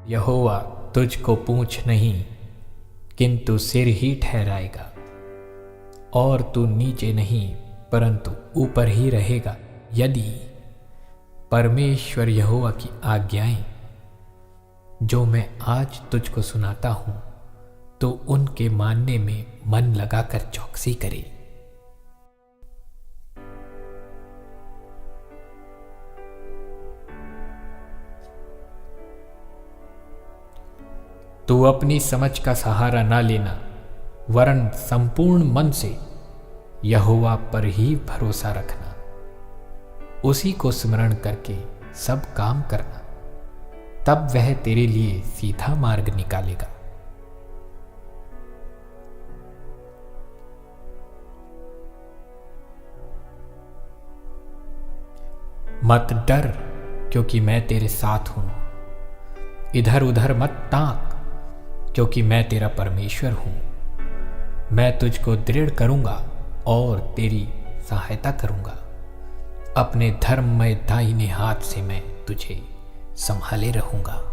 यहोवा तुझको पूँछ नहीं किंतु सिर ही ठहराएगा, और तू नीचे नहीं परंतु ऊपर ही रहेगा। यदि परमेश्वर यहोवा की आज्ञाएं जो मैं आज तुझको सुनाता हूं, तो उनके मानने में मन लगाकर चौकसी करे। तू अपनी समझ का सहारा ना लेना, वरन संपूर्ण मन से यहोवा पर ही भरोसा रखना। उसी को स्मरण करके सब काम करना, तब वह तेरे लिए सीधा मार्ग निकालेगा। मत डर, क्योंकि मैं तेरे साथ हूं। इधर उधर मत ताक, क्योंकि मैं तेरा परमेश्वर हूं। मैं तुझको दृढ़ करूंगा और तेरी सहायता करूंगा। अपने धर्ममय दाहिने हाथ से मैं तुझे संभाले रहूंगा।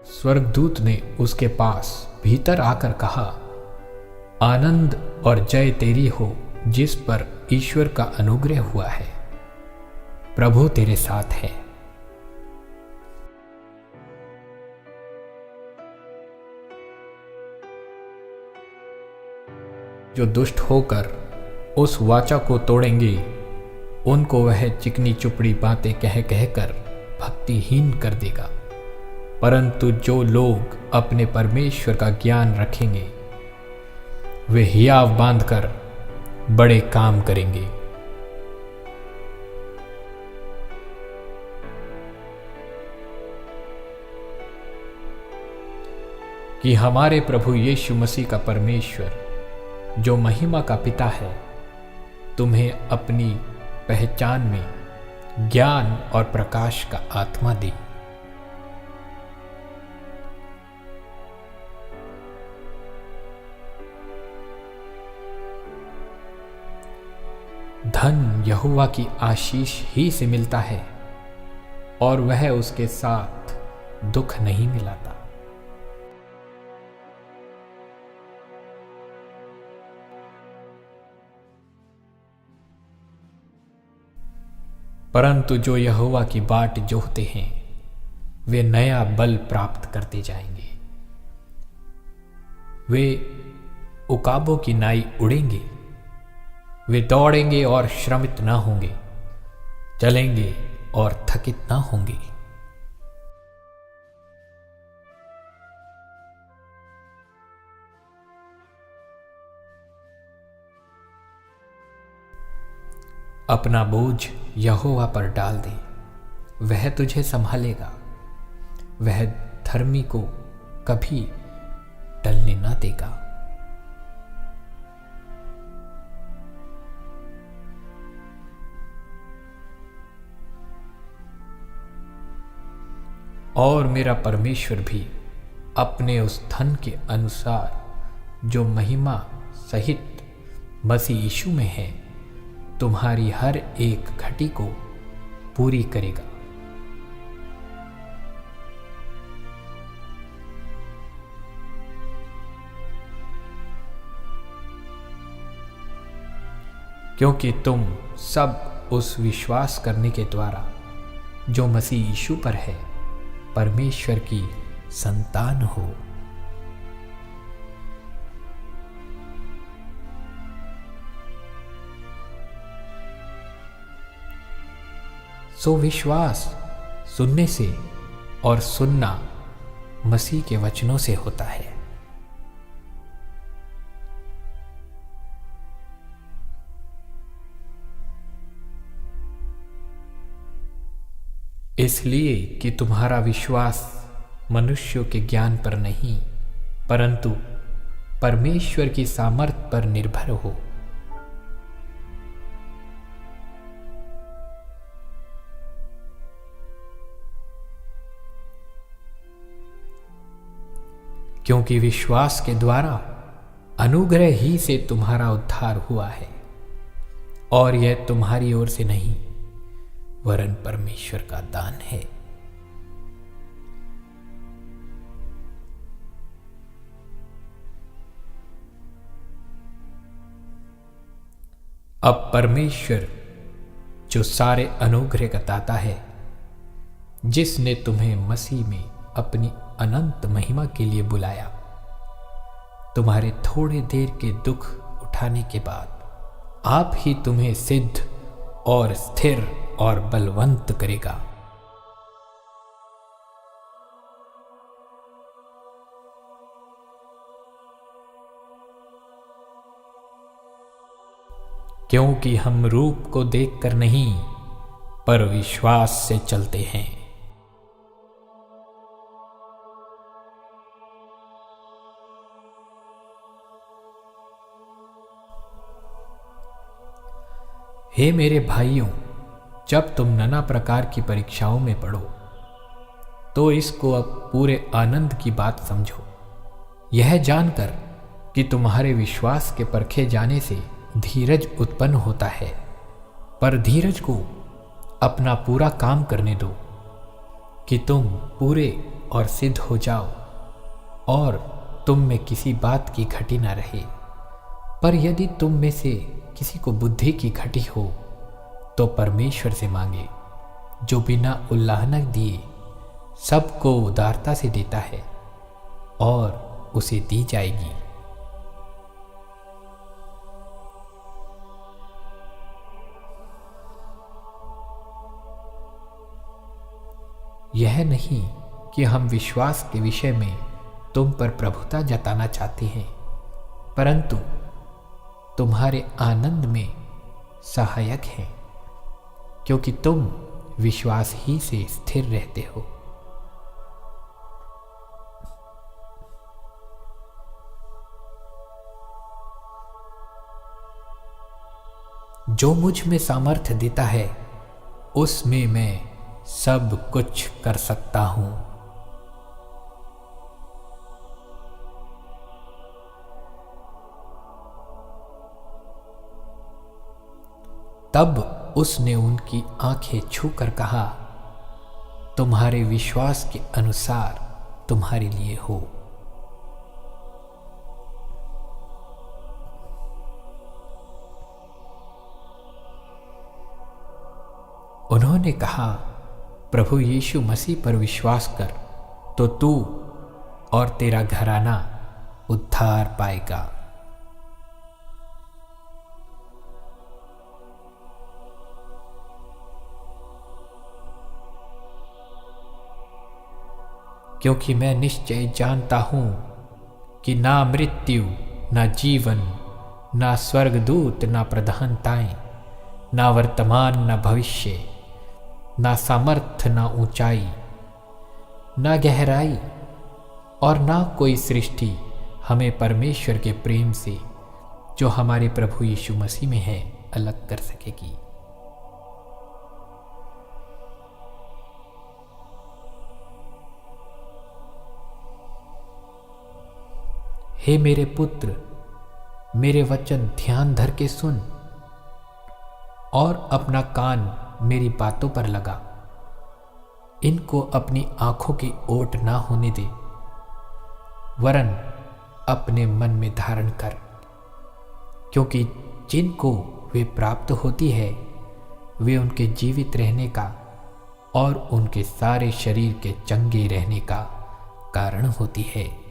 स्वर्गदूत ने उसके पास भीतर आकर कहा, आनंद और जय तेरी हो, जिस पर ईश्वर का अनुग्रह हुआ है। प्रभु तेरे साथ है। जो दुष्ट होकर उस वाचा को तोड़ेंगे, उनको वह चिकनी चुपड़ी बातें कह कहकर भक्तिहीन कर देगा। परंतु जो लोग अपने परमेश्वर का ज्ञान रखेंगे, वे हियाव बांधकर बड़े काम करेंगे। कि हमारे प्रभु यीशु मसीह का परमेश्वर, जो महिमा का पिता है, तुम्हें अपनी पहचान में ज्ञान और प्रकाश का आत्मा दे। धन यहोवा की आशीष ही से मिलता है, और वह उसके साथ दुख नहीं मिलाता। परंतु जो यहोवा की बाट जोहते हैं, वे नया बल प्राप्त करते जाएंगे। वे उकाबों की नाई उड़ेंगे। वे दौड़ेंगे और श्रमित ना होंगे, चलेंगे और थकित ना होंगे। अपना बोझ यहोवा पर डाल दे, वह तुझे संभालेगा। वह धर्मी को कभी टलने ना देगा। और मेरा परमेश्वर भी अपने उस धन के अनुसार जो महिमा सहित मसीह यीशु में है, तुम्हारी हर एक घटी को पूरी करेगा। क्योंकि तुम सब उस विश्वास करने के द्वारा जो मसीह यीशु पर है, परमेश्वर की संतान हो। सो विश्वास सुनने से, और सुनना मसीह के वचनों से होता है। इसलिए कि तुम्हारा विश्वास मनुष्यों के ज्ञान पर नहीं, परंतु परमेश्वर की सामर्थ पर निर्भर हो। क्योंकि विश्वास के द्वारा अनुग्रह ही से तुम्हारा उद्धार हुआ है, और यह तुम्हारी ओर से नहीं, वरन परमेश्वर का दान है। अब परमेश्वर जो सारे अनुग्रह का दाता है, जिसने तुम्हें मसीह में अपनी अनंत महिमा के लिए बुलाया, तुम्हारे थोड़े देर के दुख उठाने के बाद आप ही तुम्हें सिद्ध और स्थिर और बलवंत करेगा। क्योंकि हम रूप को देखकर नहीं, पर विश्वास से चलते हैं। हे मेरे भाइयों, जब तुम नाना प्रकार की परीक्षाओं में पड़ो, तो इसको अब पूरे आनंद की बात समझो, यह जानकर कि तुम्हारे विश्वास के परखे जाने से धीरज उत्पन्न होता है। पर धीरज को अपना पूरा काम करने दो, कि तुम पूरे और सिद्ध हो जाओ, और तुम में किसी बात की घटी न रहे। पर यदि तुम में से किसी को बुद्धि की घटी हो, तो परमेश्वर से मांगे, जो बिना उल्लाहना दिए सबको उदारता से देता है, और उसे दी जाएगी। यह नहीं कि हम विश्वास के विषय में तुम पर प्रभुता जताना चाहते हैं, परंतु तुम्हारे आनंद में सहायक हैं, क्योंकि तुम विश्वास ही से स्थिर रहते हो। जो मुझ में सामर्थ्य देता है, उसमें मैं सब कुछ कर सकता हूं। तब उसने उनकी आंखें छूकर कहा, तुम्हारे विश्वास के अनुसार तुम्हारे लिए हो। उन्होंने कहा, प्रभु यीशु मसीह पर विश्वास कर, तो तू और तेरा घराना उद्धार पाएगा। क्योंकि मैं निश्चय जानता हूं कि ना मृत्यु, ना जीवन, ना स्वर्गदूत, ना प्रधानताएं, ना वर्तमान, ना भविष्य, ना सामर्थ्य, ना ऊंचाई, ना गहराई, और ना कोई सृष्टि हमें परमेश्वर के प्रेम से, जो हमारे प्रभु यीशु मसीह में है, अलग कर सकेगी। हे मेरे पुत्र, मेरे वचन ध्यान धर के सुन, और अपना कान मेरी बातों पर लगा। इनको अपनी आंखों की ओट ना होने दे, वरन अपने मन में धारण कर, क्योंकि जिनको वे प्राप्त होती है, वे उनके जीवित रहने का और उनके सारे शरीर के चंगे रहने का कारण होती है।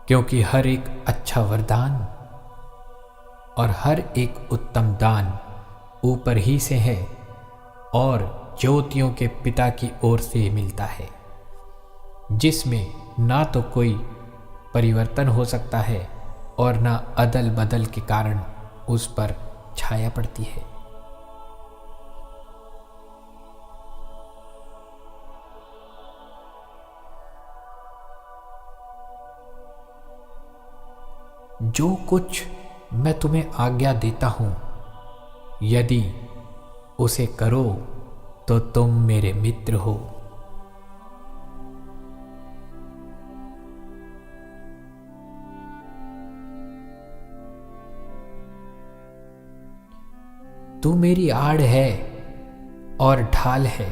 क्योंकि हर एक अच्छा वरदान और हर एक उत्तम दान ऊपर ही से है, और ज्योतियों के पिता की ओर से मिलता है, जिसमें ना तो कोई परिवर्तन हो सकता है, और ना अदल बदल के कारण उस पर छाया पड़ती है। जो कुछ मैं तुम्हें आज्ञा देता हूं, यदि उसे करो तो तुम मेरे मित्र हो। तू मेरी आड़ है और ढाल है,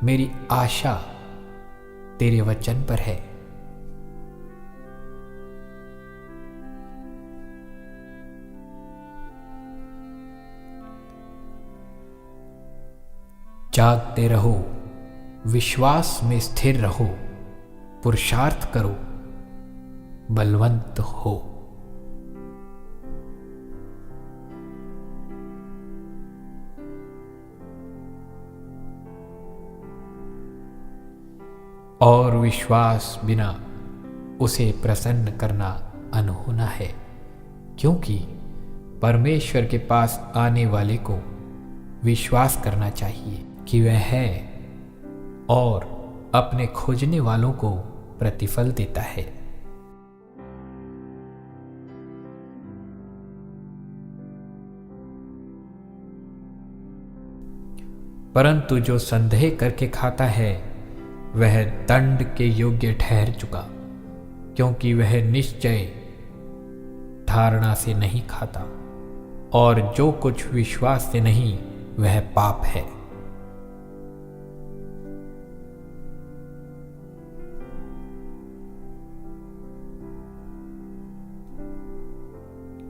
मेरी आशा तेरे वचन पर है। जागते रहो, विश्वास में स्थिर रहो, पुरुषार्थ करो, बलवंत हो। और विश्वास बिना उसे प्रसन्न करना अनहोना है, क्योंकि परमेश्वर के पास आने वाले को विश्वास करना चाहिए कि वह है और अपने खोजने वालों को प्रतिफल देता है। परंतु जो संदेह करके खाता है वह दंड के योग्य ठहर चुका, क्योंकि वह निश्चय धारणा से नहीं खाता, और जो कुछ विश्वास से नहीं वह पाप है।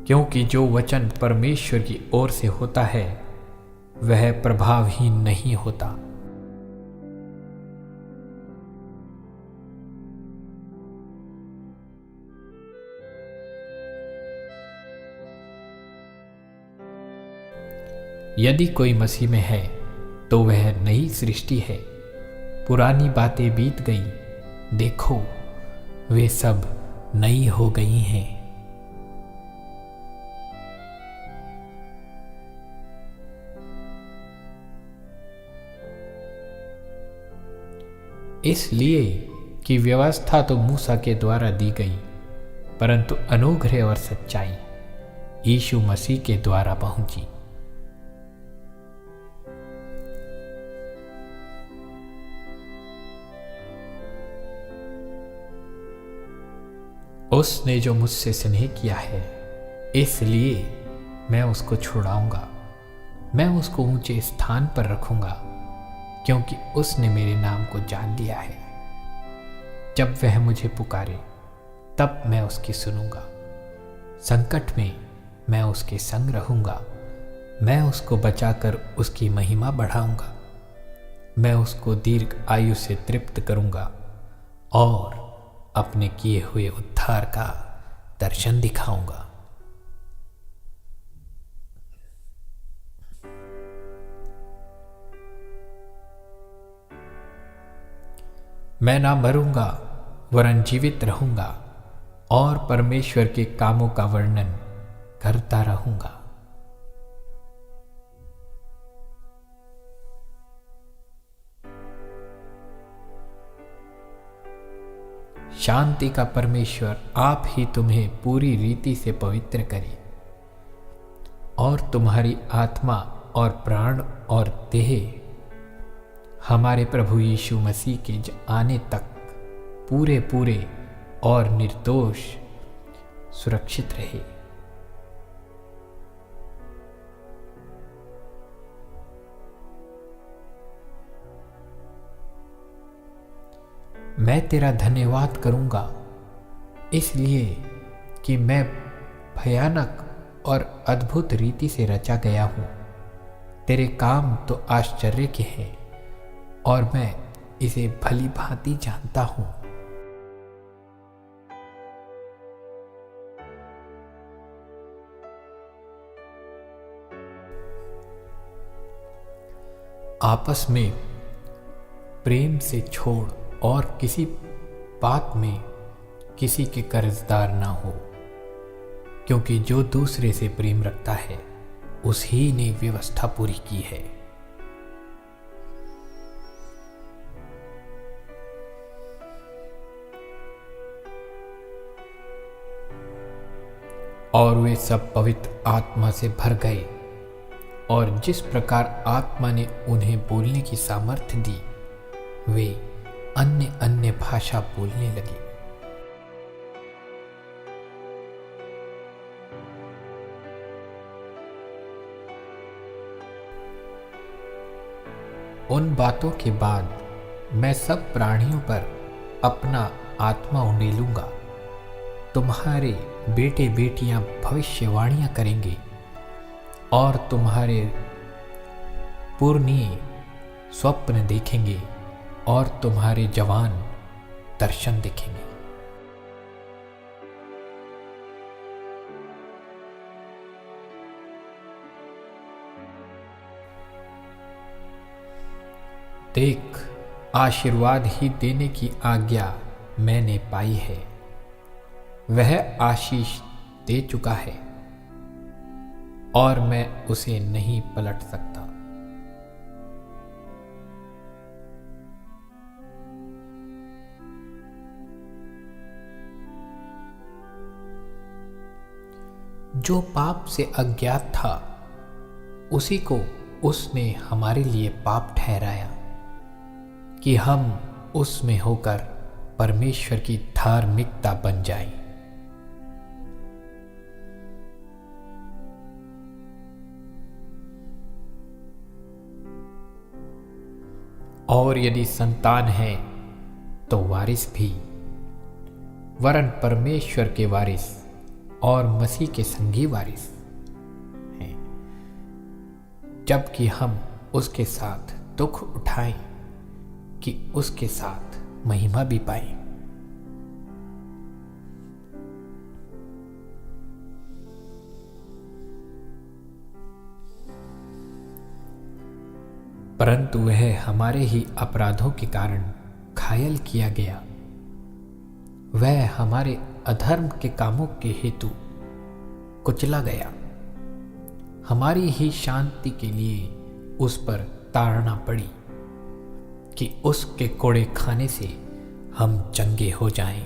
क्योंकि जो वचन परमेश्वर की ओर से होता है वह प्रभावहीन नहीं होता। यदि कोई मसीह में है तो वह नई सृष्टि है, पुरानी बातें बीत गई, देखो वे सब नई हो गई हैं। इसलिए कि व्यवस्था तो मूसा के द्वारा दी गई, परंतु अनुग्रह और सच्चाई यीशु मसीह के द्वारा पहुंची। उसने जो मुझसे स्नेह किया है, इसलिए मैं उसको छुड़ाऊंगा, मैं उसको ऊंचे स्थान पर रखूंगा, क्योंकि उसने मेरे नाम को जान लिया है। जब वह मुझे पुकारे तब मैं उसकी सुनूंगा, संकट में मैं उसके संग रहूंगा, मैं उसको बचाकर उसकी महिमा बढ़ाऊंगा, मैं उसको दीर्घ आयु से तृप्त करूंगा और अपने किए हुए उद्धार का दर्शन दिखाऊंगा। मैं ना मरूंगा वरन जीवित रहूंगा और परमेश्वर के कामों का वर्णन करता रहूंगा। शांति का परमेश्वर आप ही तुम्हें पूरी रीति से पवित्र करे और तुम्हारी आत्मा और प्राण और देह हमारे प्रभु यीशु मसीह के आने तक पूरे पूरे और निर्दोष सुरक्षित रहे। मैं तेरा धन्यवाद करूंगा, इसलिए कि मैं भयानक और अद्भुत रीति से रचा गया हूं। तेरे काम तो आश्चर्य के हैं और मैं इसे भली भांति जानता हूं। आपस में प्रेम से छोड़ और किसी बात में किसी के कर्जदार ना हो, क्योंकि जो दूसरे से प्रेम रखता है उसी ने व्यवस्था पूरी की है। और वे सब पवित्र आत्मा से भर गए और जिस प्रकार आत्मा ने उन्हें बोलने की सामर्थ्य दी, वे अन्य अन्य भाषा बोलने लगे। उन बातों के बाद मैं सब प्राणियों पर अपना आत्मा उंडेलूंगा। तुम्हारे बेटे बेटियां भविष्यवाणियां करेंगे और तुम्हारे पुरनिये स्वप्न देखेंगे और तुम्हारे जवान दर्शन देखेंगे। देख, आशीर्वाद ही देने की आज्ञा मैंने पाई है। वह आशीष दे चुका है और मैं उसे नहीं पलट सकता। जो पाप से अज्ञात था, उसी को उसने हमारे लिए पाप ठहराया कि हम उसमें होकर परमेश्वर की धार्मिकता बन जाएं। और यदि संतान है तो वारिस भी, वरन परमेश्वर के वारिस और मसीह के संगी वारिस हैं, जबकि हम उसके साथ दुख उठाएं कि उसके साथ महिमा भी पाएं। परंतु वह हमारे ही अपराधों के कारण घायल किया गया, वह हमारे अधर्म के कामों के हेतु कुचला गया। हमारी ही शांति के लिए उस पर ताड़ना पड़ी कि उसके कोड़े खाने से हम चंगे हो जाएं।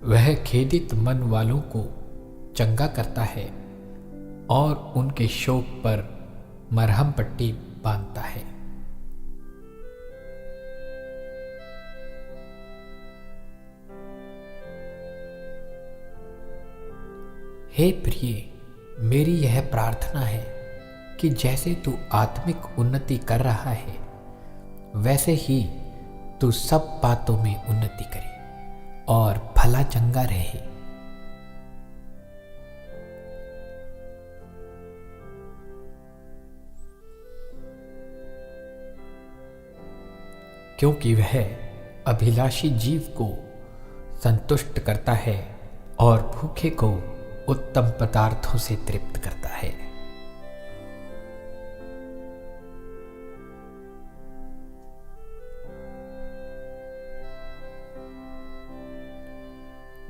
वह खेदित मन वालों को चंगा करता है और उनके शोक पर मरहम पट्टी बांधता है। हे प्रिय, मेरी यह प्रार्थना है कि जैसे तू आत्मिक उन्नति कर रहा है, वैसे ही तू सब बातों में उन्नति करे और भला चंगा रहे। क्योंकि वह अभिलाषी जीव को संतुष्ट करता है और भूखे को उत्तम पदार्थों से तृप्त करता है।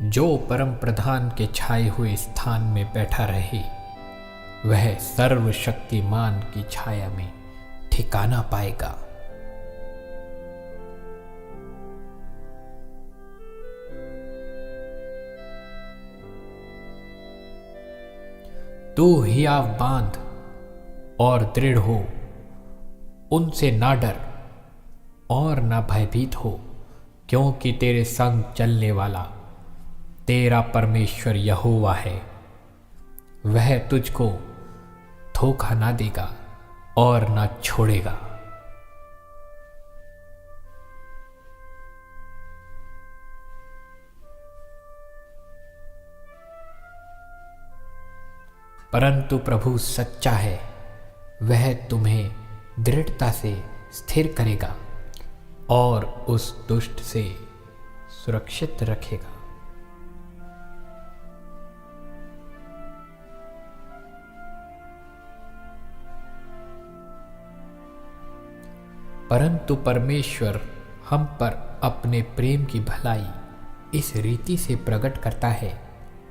जो परम प्रधान के छाए हुए स्थान में बैठा रहे, वह सर्वशक्तिमान की छाया में ठिकाना पाएगा। तू हियाव बांध और दृढ़ हो, उनसे ना डर और ना भयभीत हो, क्योंकि तेरे संग चलने वाला तेरा परमेश्वर यहोवा है। वह तुझको धोखा ना देगा और ना छोड़ेगा। परंतु प्रभु सच्चा है, वह तुम्हें दृढ़ता से स्थिर करेगा और उस दुष्ट से सुरक्षित रखेगा। परंतु परमेश्वर हम पर अपने प्रेम की भलाई इस रीति से प्रकट करता है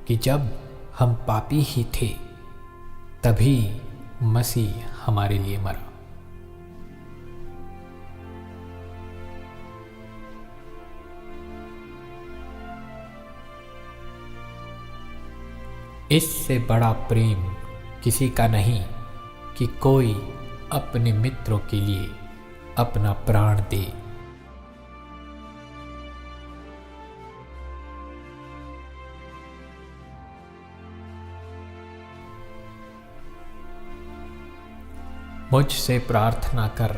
कि जब हम पापी ही थे, तभी मसीह हमारे लिए मरा। इससे बड़ा प्रेम किसी का नहीं कि कोई अपने मित्रों के लिए अपना प्राण दे। मुझसे प्रार्थना कर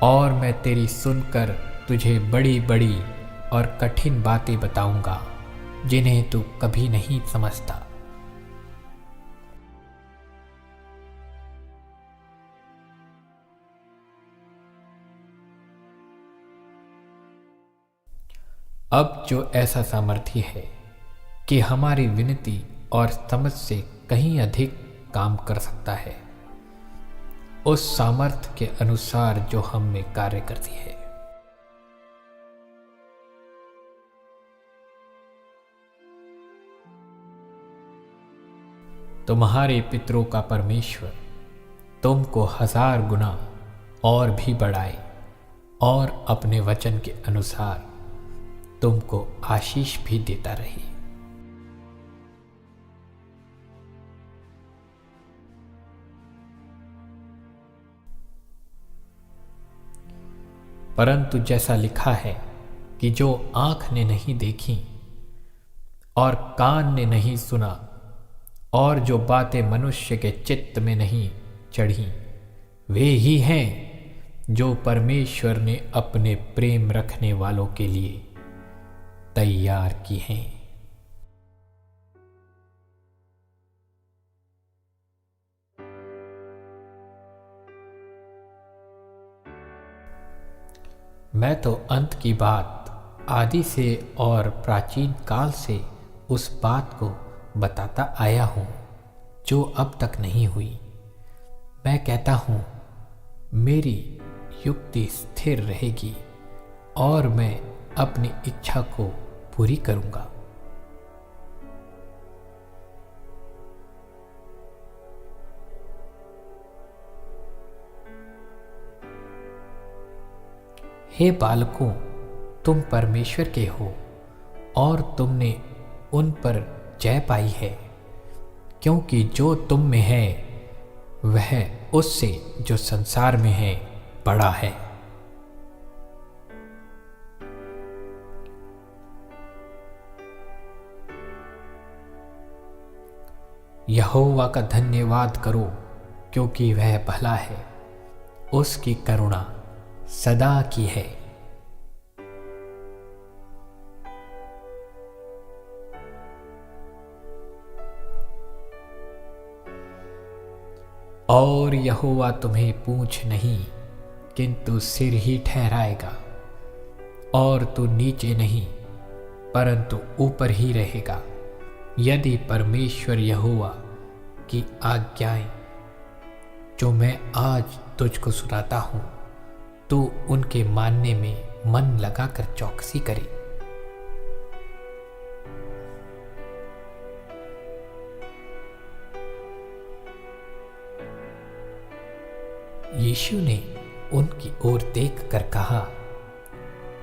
और मैं तेरी सुनकर तुझे बड़ी बड़ी और कठिन बातें बताऊंगा जिन्हें तू कभी नहीं समझता। अब जो ऐसा सामर्थ्य है कि हमारी विनती और समझ से कहीं अधिक काम कर सकता है, उस सामर्थ्य के अनुसार जो हम में कार्य करती है। तुम्हारे पितरों का परमेश्वर तुमको 1000 गुना और भी बढ़ाए और अपने वचन के अनुसार तुमको आशीष भी देता रहे। परंतु जैसा लिखा है कि जो आंख ने नहीं देखी और कान ने नहीं सुना और जो बातें मनुष्य के चित्त में नहीं चढ़ी, वे ही हैं जो परमेश्वर ने अपने प्रेम रखने वालों के लिए तैयार की हैं। मैं तो अंत की बात आदि से और प्राचीन काल से उस बात को बताता आया हूँ जो अब तक नहीं हुई। मैं कहता हूँ मेरी युक्ति स्थिर रहेगी और मैं अपनी इच्छा को पूरी करूँगा। हे बालकों, तुम परमेश्वर के हो और तुमने उन पर जय पाई है, क्योंकि जो तुम में है वह उससे जो संसार में है बड़ा है। यहोवा का धन्यवाद करो, क्योंकि वह भला है, उसकी करुणा सदा की है। और यहोवा तुम्हें पूंछ नहीं किंतु सिर ही ठहराएगा, और तू नीचे नहीं परंतु ऊपर ही रहेगा, यदि परमेश्वर यहोवा की आज्ञाएं जो मैं आज तुझको सुनाता हूं तू उनके मानने में मन लगाकर चौकसी करे। यीशु ने उनकी ओर देखकर कहा,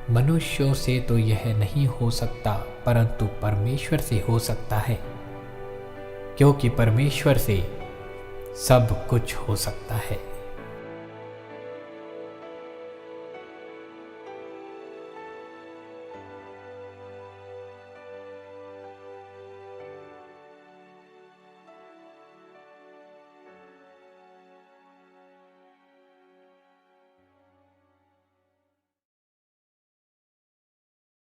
मनुष्यों से तो यह नहीं हो सकता परंतु परमेश्वर से हो सकता है, क्योंकि परमेश्वर से सब कुछ हो सकता है।